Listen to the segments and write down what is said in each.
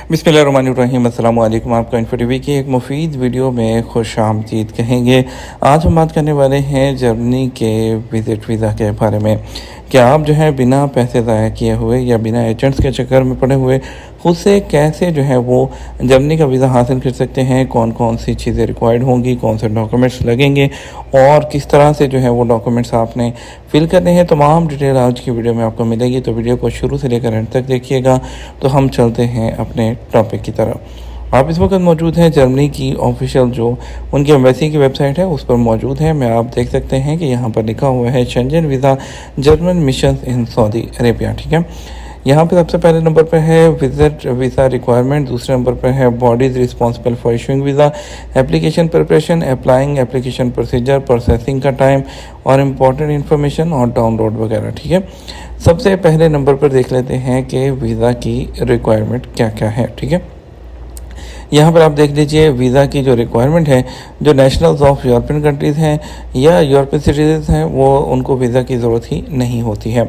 बिस्मिल्लाहिर्रहमानिर्रहीम। अस्सलाम वालेकुम। आपका इन्फो टीवी की एक मुफीद वीडियो में खुश आमदीद कहेंगे। आज हम बात करने वाले हैं जर्मनी के विज़िट वीज़ा के बारे में। क्या आप जो है बिना पैसे ज़ाया किए हुए या बिना एजेंट्स के चक्कर में पड़े हुए खुद से कैसे जो है वो जर्मनी का वीज़ा हासिल कर सकते हैं, कौन कौन सी चीज़ें रिक्वायर्ड होंगी, कौन से डॉक्यूमेंट्स लगेंगे और किस तरह से जो है वो डॉक्यूमेंट्स आपने फिल करने हैं, तमाम डिटेल आज की वीडियो में आपको मिलेगी। तो वीडियो को शुरू से लेकर एंड तक देखिएगा। तो हम चलते हैं अपने टॉपिक की तरफ। आप इस वक्त मौजूद हैं जर्मनी की ऑफिशियल जो उनकी एम्बेसी की वेबसाइट है उस पर मौजूद है। मैं आप देख सकते हैं कि यहाँ पर लिखा हुआ है Shenzhen visa German mission in Saudi Arabia. ठीक है, यहाँ पे सबसे पहले नंबर पर है विजिट वीज़ा रिक्वायरमेंट, दूसरे नंबर पर है bodies responsible for issuing visa, application preparation, applying application procedure, processing का टाइम और इम्पोर्टेंट इन्फॉर्मेशन और डाउनलोड वगैरह। ठीक है, सबसे पहले नंबर पर देख लेते हैं कि वीज़ा की रिक्वायरमेंट क्या क्या है। ठीक है, यहाँ पर आप देख लीजिए वीज़ा की जो रिक्वायरमेंट है, जो नेशनल्स ऑफ यूरोपियन कंट्रीज़ हैं या यूरोपियन सिटीजन हैं वो उनको वीज़ा की ज़रूरत ही नहीं होती है।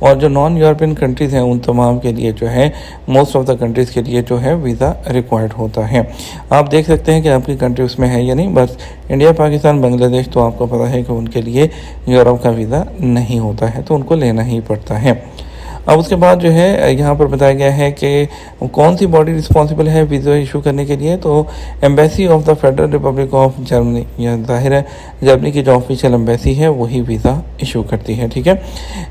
और जो नॉन यूरोपियन कंट्रीज़ हैं उन तमाम के लिए जो है मोस्ट ऑफ द कंट्रीज़ के लिए जो है वीज़ा रिक्वायर्ड होता है। आप देख सकते हैं कि आपकी कंट्री उसमें है या नहीं। बस इंडिया, पाकिस्तान, बांग्लादेश तो आपको पता है कि उनके लिए यूरोप का वीज़ा नहीं होता है, तो उनको लेना ही पड़ता है। अब उसके बाद जो है यहाँ पर बताया गया है कि कौन सी बॉडी रिस्पॉन्सिबल है वीज़ा इशू करने के लिए। तो embassy of the federal Republic of Germany, यह जाहिर है जर्मनी की जो ऑफिशियल एम्बेसी है वही वीज़ा इशू करती है। ठीक है,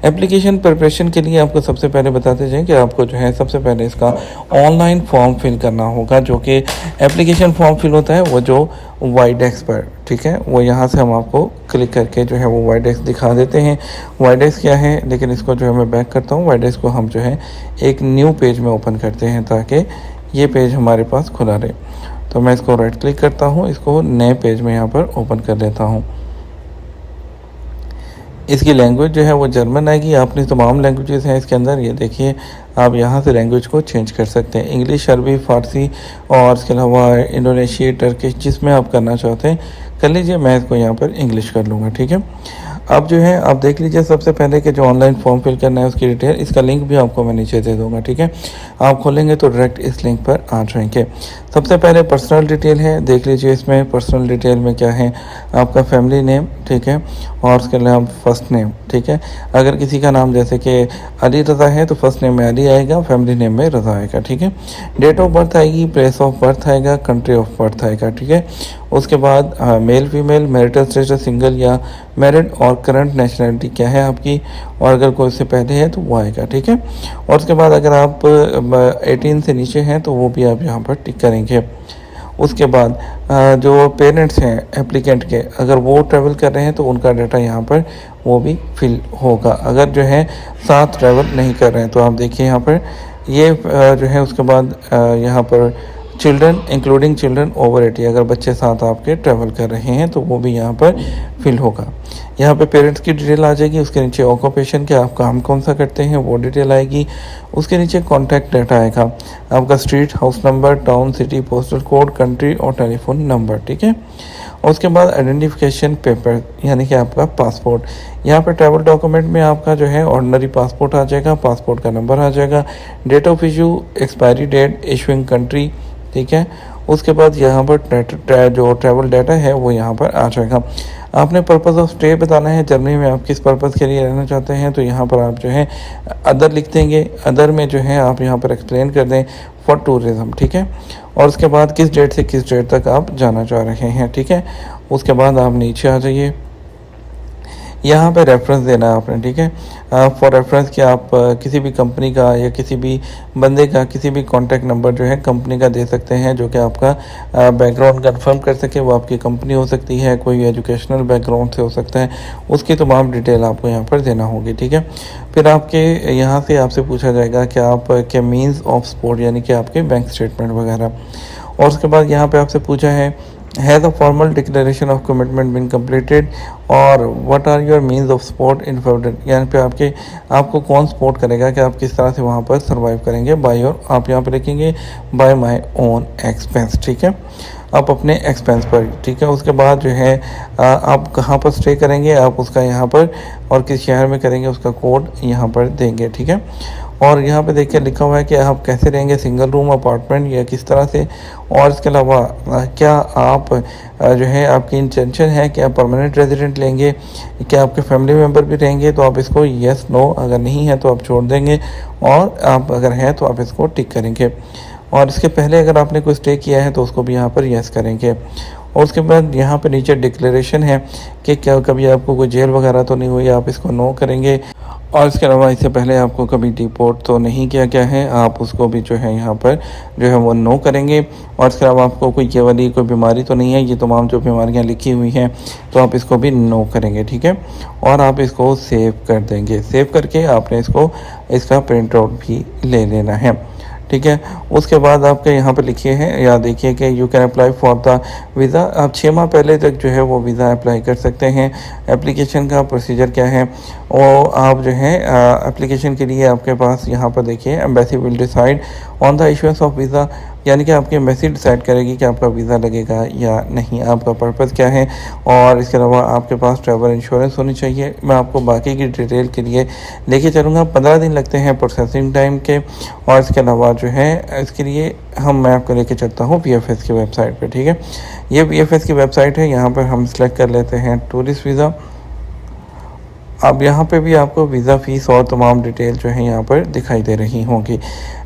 एप्लीकेशन प्रिपरेशन के लिए आपको सबसे पहले बताते जाएँ कि आपको जो है सबसे पहले इसका ऑनलाइन फॉर्म फिल करना होगा, जो कि एप्लीकेशन फॉर्म फिल होता है वो जो वाइडेक्स पर। ठीक है, वो यहाँ से हम आपको क्लिक करके जो है वो वाइडेक्स दिखा देते हैं। वाइडेक्स क्या है, लेकिन इसको जो है मैं बैक करता हूँ। वाइडेक्स को हम जो है एक न्यू पेज में ओपन करते हैं ताकि ये पेज हमारे पास खुला रहे। तो मैं इसको राइट क्लिक करता हूँ, इसको नए पेज में यहाँ पर ओपन कर लेता हूँ। इसकी लैंग्वेज जो है वो जर्मन आएगी। आपने तमाम लैंग्वेजेस हैं इसके अंदर, ये देखिए आप यहाँ से लैंग्वेज को चेंज कर सकते हैं, इंग्लिश, अरबी, फ़ारसी और इसके अलावा इंडोनेशिया, टर्किश, जिसमें आप करना चाहते हैं कर लीजिए। मैं इसको यहाँ पर इंग्लिश कर लूँगा। ठीक है, अब जो है आप देख लीजिए सबसे पहले कि जो ऑनलाइन फॉर्म फिल करना है उसकी डिटेल, इसका लिंक भी आपको मैं नीचे दे दूँगा। ठीक है, आप खोलेंगे तो डायरेक्ट इस लिंक पर आ जाएंगे। सबसे पहले पर्सनल डिटेल है, देख लीजिए इसमें पर्सनल डिटेल में क्या है, आपका फैमिली नेम, ठीक है, और उसके अलावा फर्स्ट नेम। ठीक है, अगर किसी का नाम जैसे कि अली रज़ा है तो फर्स्ट नेम में अली आएगा, फैमिली नेम में रज़ा आएगा। ठीक है, डेट ऑफ बर्थ आएगी, प्लेस ऑफ बर्थ आएगा, कंट्री ऑफ बर्थ आएगा। ठीक है, उसके बाद male female, marital status single या मैरिड और करंट नेशनलिटी क्या है आपकी, और अगर कोई उससे पहले है तो वो आएगा। ठीक है, और उसके बाद अगर आप 18 से नीचे हैं तो वो भी आप यहाँ पर टिक करेंगे। उसके बाद जो पेरेंट्स हैं एप्लीकेंट के, अगर वो ट्रैवल कर रहे हैं तो उनका डाटा यहाँ पर वो भी फिल होगा। अगर जो है साथ ट्रैवल नहीं कर रहे हैं तो आप देखिए यहाँ पर ये जो है। उसके बाद यहाँ पर चिल्ड्रन इंक्लूडिंग चिल्ड्रन ओवर 80, अगर बच्चे साथ आपके ट्रैवल कर रहे हैं तो वो भी यहाँ पर फिल होगा। यहाँ पे पेरेंट्स की डिटेल आ जाएगी, उसके नीचे ऑक्यूपेशन के आप काम कौन सा करते हैं वो डिटेल आएगी। उसके नीचे कॉन्टैक्ट डाटा आएगा, आपका street, house number, town, city, postal code, country और टेलीफोन नंबर। ठीक है, और उसके बाद आइडेंटिफिकेशन पेपर यानी कि आपका पासपोर्ट। यहाँ पर ट्रैवल डॉक्यूमेंट में आपका जो है ऑर्डिनरी पासपोर्ट आ जाएगा, पासपोर्ट का नंबर आ जाएगा, date of issue, expiry date, issuing country. ठीक है, उसके बाद यहाँ पर जो ट्रैवल डाटा है वो यहाँ पर आ जाएगा। आपने पर्पज़ ऑफ स्टे बताना है, जर्मनी में आप किस पर्पज़ के लिए रहना चाहते हैं, तो यहाँ पर आप जो है अदर लिख देंगे। अदर में जो है आप यहाँ पर एक्सप्लेन कर दें फॉर टूरिज़म। ठीक है, और उसके बाद किस डेट से किस डेट तक आप जाना चाह रहे हैं। ठीक है, उसके बाद आप नीचे आ जाइए, यहाँ पे रेफरेंस देना है आपने। ठीक है, फॉर रेफरेंस कि आप किसी भी कंपनी का या किसी भी बंदे का किसी भी कॉन्टैक्ट नंबर जो है कंपनी का दे सकते हैं, जो कि आपका बैकग्राउंड कंफर्म कर सके। वो आपकी कंपनी हो सकती है, कोई एजुकेशनल बैकग्राउंड से हो सकता है, उसकी तमाम डिटेल आपको यहाँ पर देना होगी। ठीक है, फिर आपके यहाँ से आपसे पूछा जाएगा कि आप के मीन्स ऑफ सपोर्ट यानी कि आपके बैंक स्टेटमेंट वगैरह। और उसके बाद यहाँ पर आपसे पूछा है has a formal declaration of commitment been completed और what are your means of support in forward, यहाँ पे आपको कौन सपोर्ट करेगा कि आप किस तरह से वहाँ पर सर्वाइव करेंगे। बाय योर, आप यहाँ पे लिखेंगे बाय माय ओन एक्सपेंस। ठीक है, आप अपने एक्सपेंस पर। ठीक है, उसके बाद जो है आप कहाँ पर स्टे करेंगे आप उसका यहाँ पर, और किस शहर में करेंगे उसका कोड यहाँ पर देंगे। ठीक है, और यहाँ पे देखिए लिखा हुआ है कि आप कैसे रहेंगे, सिंगल रूम अपार्टमेंट या किस तरह से। और इसके अलावा क्या आप जो है आपकी इंटेंशन है कि आप परमानेंट रेजिडेंट लेंगे, क्या आपके फैमिली मेम्बर भी रहेंगे, तो आप इसको येस नो, अगर नहीं है तो आप छोड़ देंगे, और आप अगर हैं तो आप इसको टिक करेंगे। और इसके पहले अगर आपने कोई स्टे किया है तो उसको भी यहाँ पर येस करेंगे। और उसके बाद यहाँ पर नीचे डिक्लेरेशन है कि क्या कभी आपको कोई जेल वगैरह तो नहीं हुई, आप इसको नो करेंगे। और इसके अलावा इससे पहले आपको कभी डिपोर्ट तो नहीं किया गया है, आप उसको भी जो है यहाँ पर जो है वो नो करेंगे। और इसके अलावा आपको कोई ये वाली कोई बीमारी तो नहीं है, ये तमाम जो बीमारियाँ लिखी हुई हैं तो आप इसको भी नो करेंगे, ठीक है। और आप इसको सेव कर देंगे। सेव करके आपने इसका प्रिंट आउट भी ले लेना है, ठीक है। उसके बाद आपके यहाँ पर लिखिए हैं या देखिए कि you can apply for the visa. आप 6 माह पहले तक जो है वो वीज़ा अप्लाई कर सकते हैं। एप्लीकेशन का प्रोसीजर क्या है, वो आप जो है एप्लीकेशन के लिए आपके पास यहाँ पर देखिए embassy will decide on the issuance of visa, यानी कि आपकी एम्बेसी डिसाइड करेगी कि आपका वीज़ा लगेगा या नहीं, आपका पर्पज़ क्या है। और इसके अलावा आपके पास ट्रैवल इंश्योरेंस होनी चाहिए। मैं आपको बाकी की डिटेल के लिए लेके चलूँगा। 15 दिन लगते हैं प्रोसेसिंग टाइम के। और इसके अलावा जो है इसके लिए मैं आपको लेके चलता हूँ VFS की वेबसाइट पे, ठीक है। ये VFS की वेबसाइट है, यहाँ पर हम सेलेक्ट कर लेते हैं टूरिस्ट वीज़ा। अब यहाँ पे भी आपको वीज़ा फ़ीस और तमाम डिटेल जो है यहाँ पर दिखाई दे रही होंगी।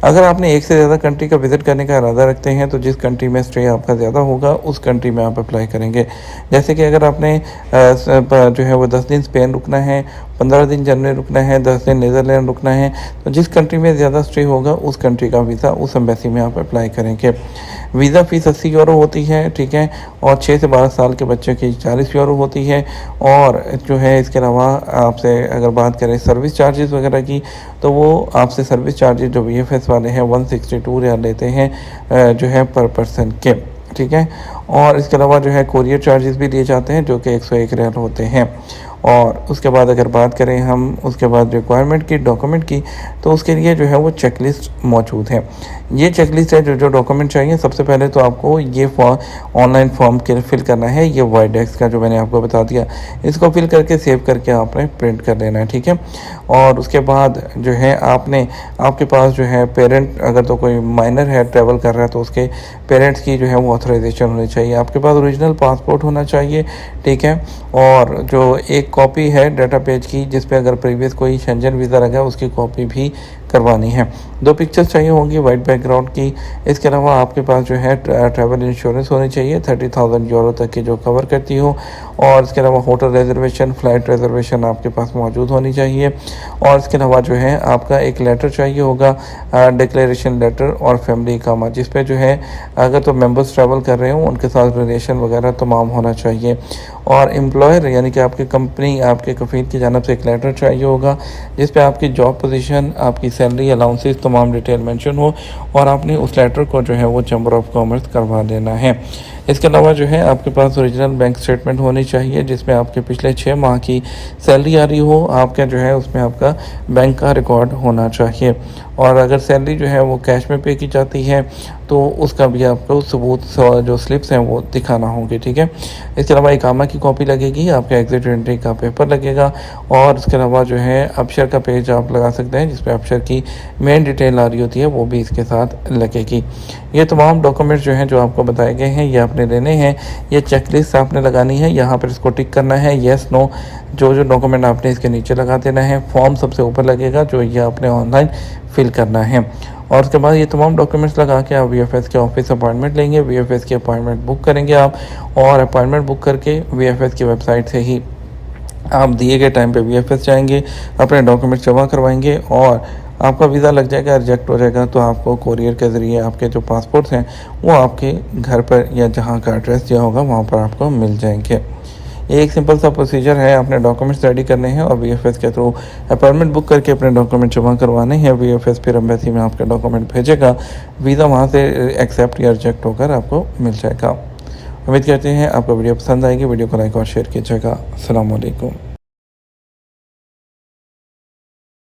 अगर आपने एक से ज़्यादा कंट्री का विज़िट करने का इरादा रखते हैं तो जिस कंट्री में स्टे आपका ज़्यादा होगा उस कंट्री में आप अप्लाई करेंगे। जैसे कि अगर आपने जो है वो 10 दिन स्पेन रुकना है, 15 दिन जर्मनी रुकना है, 10 दिन नीदरलैंड रुकना है, तो जिस कंट्री में ज़्यादा स्टे होगा उस कंट्री का वीज़ा उस एम्बेसी में आप अप्लाई करेंगे। वीज़ा फ़ीस 80 यूरो होती है, ठीक है। और 6 से 12 साल के बच्चों की 40 यूरो होती है। और जो है इसके अलावा आपसे अगर बात करें सर्विस चार्जेस वगैरह की, तो वो आपसे सर्विस चार्जेस जो VFS वाले हैं 162 रियाल लेते हैं जो है पर पर्सन के, ठीक है। और इसके अलावा जो है कोरियर चार्जेस भी लिए जाते हैं जो कि 101 रियाल होते हैं। और उसके बाद अगर बात करें हम उसके बाद रिक्वायरमेंट की, डॉक्यूमेंट की, तो उसके लिए जो है वो चेकलिस्ट मौजूद है। ये चेकलिस्ट है जो डॉक्यूमेंट चाहिए। सबसे पहले तो आपको ये ऑनलाइन फॉर्म फिल करना है, ये वाइड डेस्क का जो मैंने आपको बता दिया, इसको फिल करके सेव करके आपने प्रिंट कर लेना है, ठीक है। और उसके बाद जो है आपके पास जो है पेरेंट, अगर तो कोई माइनर है ट्रैवल कर रहा है तो उसके पेरेंट्स की जो है वो ऑथराइजेशन होनी चाहिए। आपके पास ओरिजिनल पासपोर्ट होना चाहिए, ठीक है। और जो एक कॉपी है डाटा पेज की जिस पे अगर प्रीवियस कोई शेंजन वीज़ा लगा है उसकी कॉपी भी करवानी है। 2 पिक्चर्स चाहिए होंगी वाइट बैकग्राउंड की। इसके अलावा आपके पास जो है ट्रैवल इंश्योरेंस होनी चाहिए 30,000 यूरो तक की जो कवर करती हो। और इसके अलावा होटल रिजर्वेशन, फ़्लाइट रिजर्वेशन आपके पास मौजूद होनी चाहिए। और इसके अलावा जो है आपका एक लेटर चाहिए होगा, डिक्लेरेशन लेटर और फैमिली इकामा, जिस पे जो है अगर तो मेंबर्स ट्रैवल कर रहे हो उनके साथ रिलेशन वगैरह तमाम होना चाहिए। और एम्प्लॉयर यानी कि आपकी कंपनी, आपके कफील की जानब से एक लेटर चाहिए होगा जिस पे आपकी जॉब पोजीशन, आपकी सैलरी, अलाउंसेस तमाम डिटेल मेंशन हो। और आपने उस लेटर को जो है वो चैम्बर ऑफ कॉमर्स करवा देना है। इसके अलावा जो है आपके पास ओरिजिनल बैंक स्टेटमेंट होनी चाहिए जिसमें आपके पिछले 6 माह की सैलरी आ रही हो। आपका जो है उसमें आपका बैंक का रिकॉर्ड होना चाहिए। और अगर सैलरी जो है वो कैश में पे की जाती है तो उसका भी आपको सबूत जो स्लिप्स हैं वो दिखाना होंगे, ठीक है। इसके अलावा इकामा की कॉपी लगेगी, आपका एग्जिट एंट्री का पेपर लगेगा। और इसके अलावा जो है अबशर का पेज आप लगा सकते हैं जिसपे अबशर की मेन डिटेल आ रही होती है, वो भी इसके साथ लगेगी। ये तमाम डॉक्यूमेंट्स जो हैं जो आपको बताए गए हैं ये आपने लेने हैं। ये चेकलिस्ट आपने लगानी है, यहाँ पर इसको टिक करना है येस नो, जो डॉक्यूमेंट आपने इसके नीचे लगा देना है। फॉर्म सबसे ऊपर लगेगा जो ये आपने ऑनलाइन फिल करना है। और उसके बाद ये तमाम डॉक्यूमेंट्स लगा के आप VFS के ऑफिस अपॉइंटमेंट लेंगे, VFS की अपॉइंटमेंट बुक करेंगे आप। और अपॉइंटमेंट बुक करके VFS की वेबसाइट से ही आप दिए गए टाइम पे VFS जाएंगे, अपने डॉक्यूमेंट्स जमा करवाएंगे और आपका वीज़ा लग जाएगा। रिजेक्ट हो जाएगा तो आपको कोरियर के ज़रिए आपके जो पासपोर्ट्स हैं वो आपके घर पर या जहाँ का एड्रेस दिया होगा वहाँ पर आपको मिल जाएंगे। ये एक सिंपल सा प्रोसीजर है, अपने डॉक्यूमेंट्स रेडी करने हैं और VFS के थ्रू अपॉइंटमेंट बुक करके अपने डॉक्यूमेंट जमा करवाने हैं। VFS फिर एम्बेसी में आपके डॉक्यूमेंट भेजेगा, वीज़ा वहाँ से एक्सेप्ट या रिजेक्ट होकर आपको मिल जाएगा। उम्मीद करते हैं आपको वीडियो पसंद आएगी। वीडियो को लाइक और शेयर कीजिएगा। अस्सलाम वालेकुम।